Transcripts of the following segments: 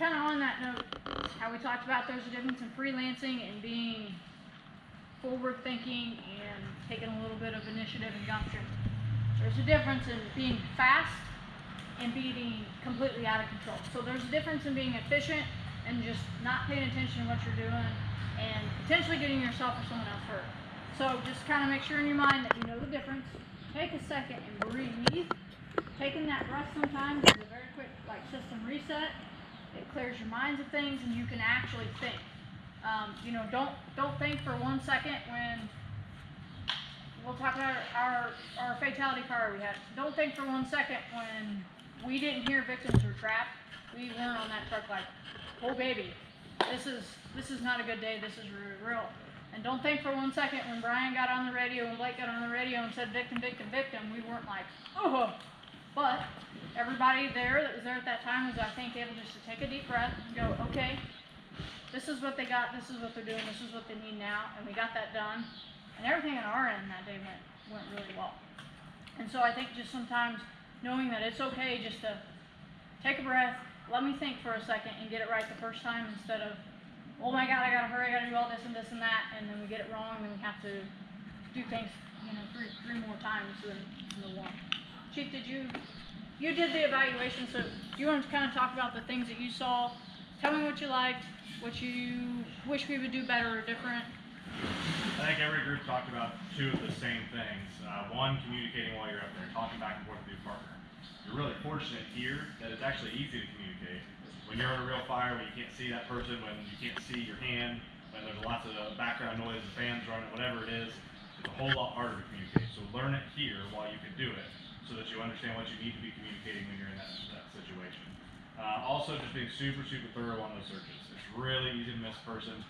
kind of on that note, how we talked about there's a difference in freelancing and being forward thinking and taking a little bit of initiative and gumption. There's a difference in being fast and being completely out of control. So there's a difference in being efficient and just not paying attention to what you're doing and potentially getting yourself or someone else hurt. So just kind of make sure in your mind that you know the difference. Take a second and breathe. Taking that breath sometimes is a very quick system reset. It clears your minds of things and you can actually think. Don't think for 1 second when we'll talk about our fatality fire we had. Don't think for 1 second when we didn't hear victims were trapped. We weren't on that truck like, oh baby, this is not a good day. This is real. And don't think for 1 second when Brian got on the radio and Blake got on the radio and said victim, victim, victim. We weren't like, oh. But everybody there that was there at that time was, I think, able just to take a deep breath and go, okay, this is what they got, this is what they're doing, this is what they need now, and we got that done. And everything on our end that day went really well. And so I think just sometimes knowing that it's okay just to take a breath, let me think for a second and get it right the first time instead of, oh my God, I gotta hurry, I gotta do all this and that, and then we get it wrong, and then we have to do things, three more times than the one. Chief, you did the evaluation, so do you want to kind of talk about the things that you saw? Tell me what you liked, what you wish we would do better or different. I think every group talked about two of the same things. One, communicating while you're up there, talking back and forth with your partner. You're really fortunate here that it's actually easy to communicate. When you're in a real fire, when you can't see that person, when you can't see your hand, when there's lots of background noise, the fans running, whatever it is, it's a whole lot harder to communicate. So learn it here while you can do it, so that you understand what you need to be communicating when you're in that situation. Also, just being super, super thorough on those searches. It's really easy to miss a person.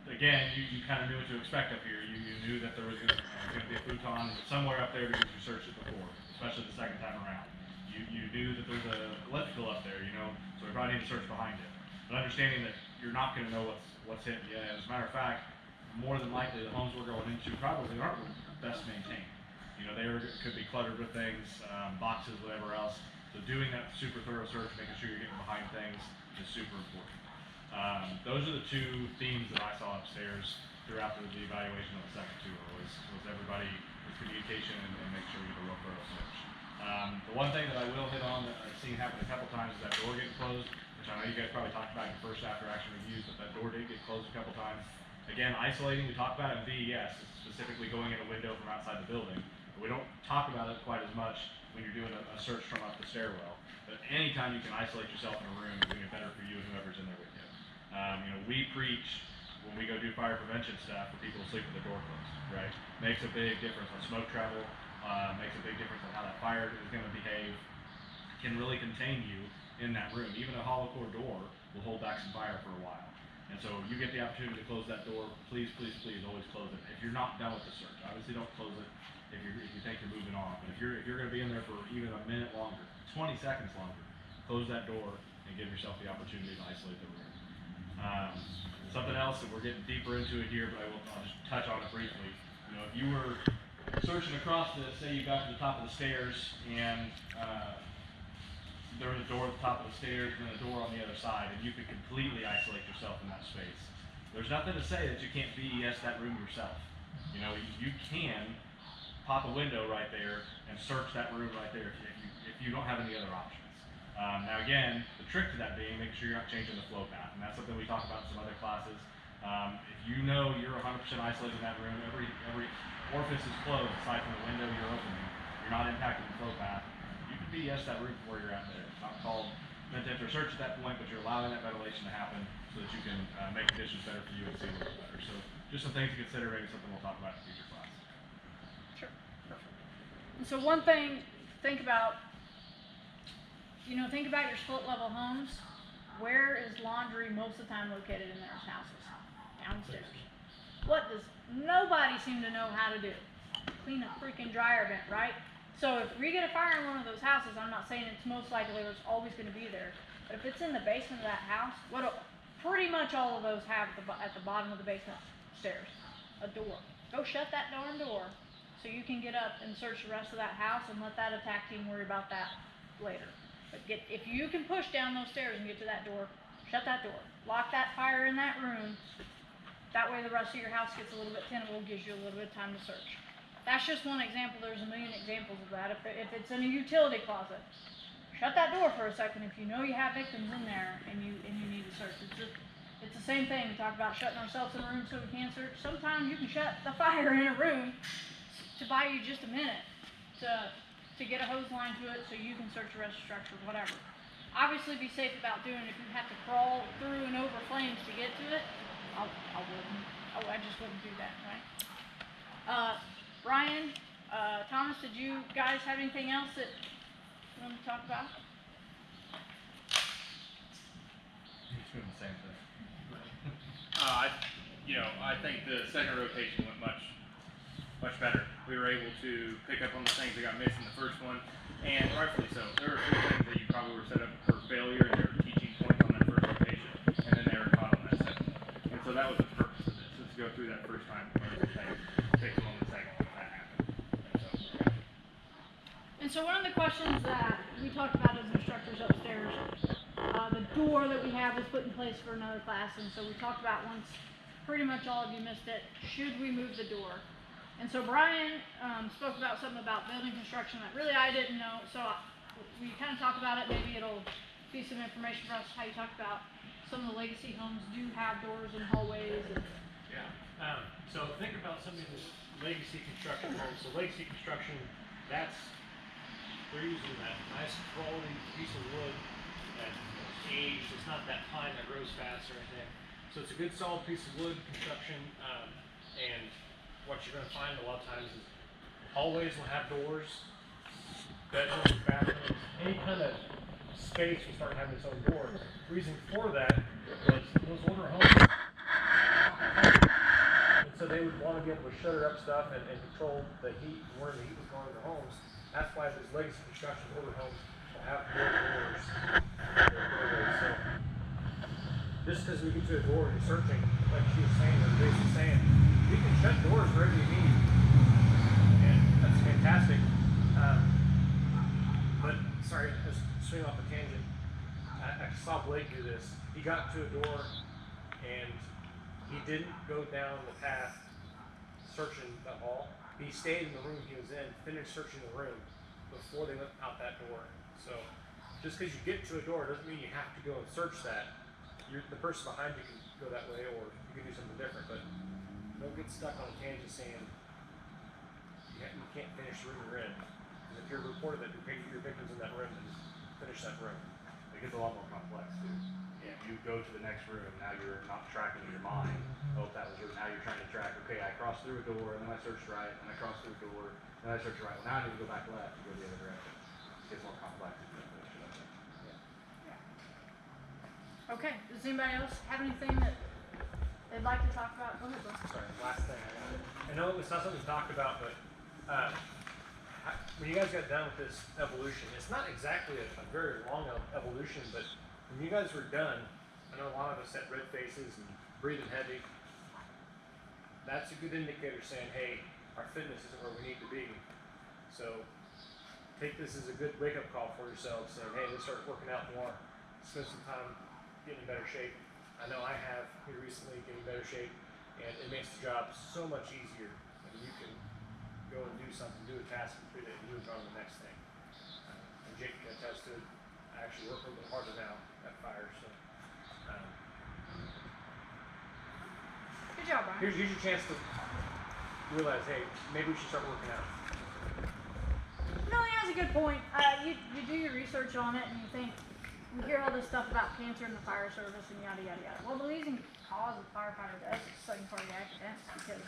Again, you kind of knew what to expect up here. You knew that there was going to be a futon somewhere up there because you searched it before, especially the second time around. You knew that there's a elliptical up there, so we probably need to search behind it. But understanding that you're not going to know what's hitting you. As a matter of fact, more than likely the homes we're going into probably aren't best maintained. They could be cluttered with things, boxes, whatever else. So doing that super thorough search, making sure you're getting behind things is super important. Those are the two themes that I saw upstairs throughout the evaluation of the second tour was everybody with communication and make sure you get a real thorough search. The one thing that I will hit on that I've seen happen a couple times is that door getting closed, which I know you guys probably talked about in your first after action reviews, but that door did get closed a couple times. Again, isolating, we talked about it in VES, specifically going in a window from outside the building. But we don't talk about it quite as much when you're doing a search from up the stairwell. But anytime you can isolate yourself in a room, it's going to be better for you and whoever's in there with you. We preach when we go do fire prevention stuff for people to sleep with the door closed, right? Makes a big difference on smoke travel, makes a big difference on how that fire is going to behave, can really contain you in that room. Even a hollow core door will hold back some fire for a while. And so you get the opportunity to close that door, please, please, please always close it. If you're not done with the search, obviously don't close it if you think you're moving on. But if you're going to be in there for even a minute longer, 20 seconds longer, close that door and give yourself the opportunity to isolate the room. Something else that we're getting deeper into it here, but I'll just touch on it briefly. If you were searching across this, say you got to the top of the stairs and there was a door at the top of the stairs and then a door on the other side, and you could completely isolate yourself in that space. There's nothing to say that you can't VES that room yourself. You can pop a window right there and search that room right there if you don't have any other options. Now again, the trick to that being, make sure you're not changing the flow path, and that's something we talk about in some other classes. If you know you're 100% isolated in that room, every orifice is closed aside from the window you're opening, you're not impacting the flow path, you can VES that room from where you're at there. It's not called meant to enter search at that point, but you're allowing that ventilation to happen so that you can make conditions better for you and see a little better. So just some things to consider, maybe something we'll talk about in future class. Sure. And so one thing, think about your split level homes. Where is laundry most of the time located in those houses? Downstairs. What does nobody seem to know how to do? Clean a freaking dryer vent, right? So if we get a fire in one of those houses, I'm not saying it's most likely there's always going to be there, but if it's in the basement of that house, pretty much all of those have at the bottom of the basement stairs, a door. Go shut that darn door so you can get up and search the rest of that house and let that attack team worry about that later. But if you can push down those stairs and get to that door, shut that door. Lock that fire in that room. That way the rest of your house gets a little bit tenable, gives you a little bit of time to search. That's just one example. There's a million examples of that. If it's in a utility closet, shut that door for a second if you know you have victims in there and you need to search. It's the same thing. We talk about shutting ourselves in a room so we can search. Sometimes you can shut the fire in a room to buy you just a minute to get a hose line to it so you can search the rest of the structure, whatever. Obviously be safe about doing it. If you have to crawl through and over flames to get to it, I just wouldn't do that, right? Brian, Thomas, did you guys have anything else that you want to talk about? He's doing the same thing. I think the second rotation went much better. We were able to pick up on the things that got missed in the first one, and rightfully so. There were a few things that you probably were set up for failure, and there were teaching points on that first rotation, and then they were caught on that second one. And so that was the purpose of this, is to go through that first time, learn some things, fix them on the second one if that happened. And so one of the questions that we talked about as instructors upstairs, the door that we have was put in place for another class, and so we talked about once pretty much all of you missed it, should we move the door? And so Brian spoke about something about building construction that really I didn't know, so we kind of talked about it. Maybe it'll be some information for us how you talked about some of the legacy homes do have doors and hallways. And Yeah. So think about some of the legacy construction homes. So legacy construction, they're using that nice quality piece of wood that aged. It's not that pine that grows fast or anything. So it's a good solid piece of wood construction. And what you're going to find a lot of times is hallways will have doors, bedrooms, bathrooms, any kind of space will start having its own door. The reason for that was those older homes, and so they would want to be able to shutter up stuff and control the heat, where the heat was going to the homes. That's why these legacy construction older homes will have more doors. So just because we get to a door and you're searching, like she was saying, or Grace was saying, we can shut doors wherever you need, and that's fantastic. But sorry, just swing off a tangent. I saw Blake do this. He got to a door, and he didn't go down the path searching the hall. He stayed in the room he was in, finished searching the room before they went out that door. So just because you get to a door doesn't mean you have to go and search that. The person behind you can go that way, or you can do something different. But don't get stuck on a tangent saying you can't finish the room you're in. Because if you're reported that your victim's in that room, then just finish that room. It gets a lot more complex too. Yeah, you go to the next room, now you're not tracking in your mind. Oh, that was her. Now you're trying to track, okay, I crossed through a door, and then I searched right, and I crossed through a door, and then I searched right. Well, now I need to go back left to go the other direction. It gets more complex. okay, does anybody else have anything that they'd like to talk about? Go ahead, Bill. Sorry, last thing I got. I know it's not something to talk about, but when you guys got done with this evolution, it's not exactly a very long evolution, but when you guys were done, I know a lot of us had red faces and breathing heavy. That's a good indicator saying, hey, our fitness isn't where we need to be. So take this as a good wake-up call for yourselves, saying, hey, let's start working out more, spend some time getting in better shape. I know I have here recently getting in better shape, and it makes the job so much easier when you can go and do something, do a task, complete it, and move on to the next thing. And Jake can attest to it. I actually work a little bit harder now at fire, so. Good job, Brian. Here's your chance to realize, hey, maybe we should start working out. No, he has a good point. You do your research on it and you think, we hear all this stuff about cancer in the fire service and yada yada yada. Well, the leading cause of firefighter death is sudden cardiac events because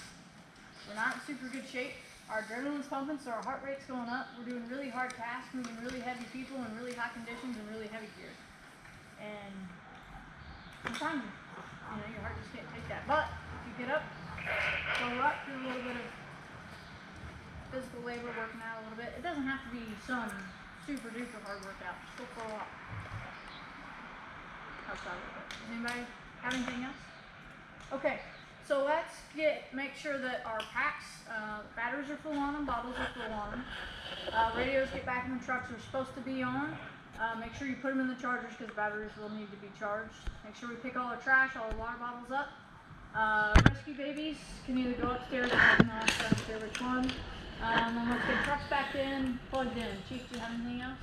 we're not in super good shape. Our adrenaline's pumping, so our heart rate's going up. We're doing really hard tasks, moving really heavy people in really hot conditions and really heavy gear. And sometimes, your heart just can't take that. But if you get up, go up, do a little bit of physical labor, working out a little bit. It doesn't have to be some super duper hard workout. Just go for a walk. Helps out a little bit. Does anybody have anything else? Okay, so let's make sure that our packs, batteries are full on them, bottles are full on them. Radios get back in the trucks are supposed to be on. Make sure you put them in the chargers because batteries will need to be charged. Make sure we pick all our trash, all the water bottles up. Rescue babies can either go upstairs or in the house, I don't care which one. And then let's get trucks back in, plugged in. Chief, do you have anything else?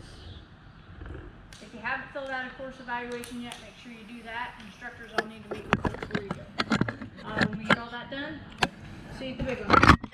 If you haven't filled out a course evaluation yet, make sure you do that. Instructors all need to meet with you before you go. When we get all that done, see you at the big one.